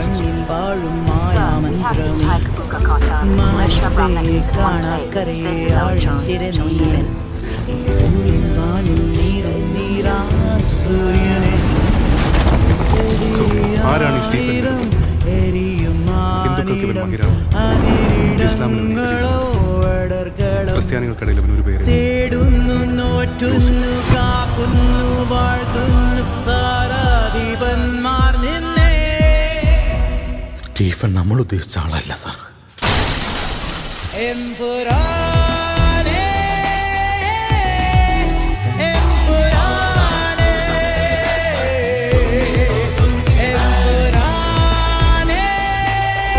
മണ്ണിൽ വാഴും മായാമന്ത്രമേ മാനത്തെ കാണാക്കരയാഴിത്തിരനീ വാനിൽ നീറും നീരാ സൂര്യനെ ആരാണ് ഈ സ്റ്റീഫൻ? ഹിന്ദുക്കൾക്ക് ഇവൻ മഹിരാണ്, ഇസ്ലാമിൽ ക്രിസ്ത്യാനികൾക്കിടയിൽ ഇവൻ ഒരു പേര്. സ്റ്റീഫൻ നമ്മൾ ഉദ്ദേശിച്ച ആളല്ല sir.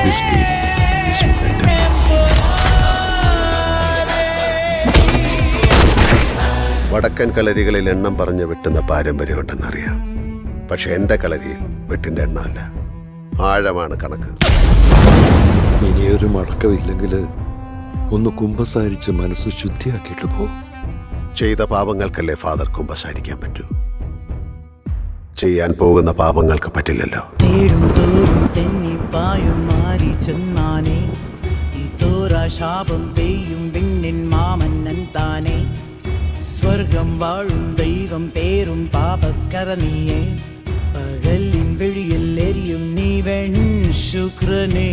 This deed is with the devil. വടക്കൻ കളരികളിൽ എണ്ണം പറഞ്ഞ് വെട്ടുന്ന പാരമ്പര്യമുണ്ടെന്നറിയാം. പക്ഷെ എൻ്റെ കളരിയിൽ വെട്ടിൻ്റെ എണ്ണമല്ല, ആഴമാണ് കണക്ക്. ഇനിയൊരു മടക്കമില്ലെങ്കിൽ ഒന്ന് കുമ്പസാരിച്ച് മനസ്സ് ശുദ്ധിയാക്കിയിട്ട് പോ. ചെയ്ത പാപങ്ങൾക്കല്ലേ ഫാദർ കുമ്പസാരിക്കാൻ പറ്റൂ, ചെയ്യാൻ പോകുന്ന പാപങ്ങൾക്ക് പറ്റില്ലല്ലോ. തേടും തോറും തെന്നിപ്പായും മാറി ചെന്നാനേ ഈ തോരാ ശാപം പെയ്യും വിണ്ണിൻ മാമന്നൻ താനേ. സ്വർഗം വാഴും ദൈവം പേരും പാപക്കര നീയേ, പകലിൻ വിഴിയിൽ എരിയും നീ വെൺ ശുക്രനേ.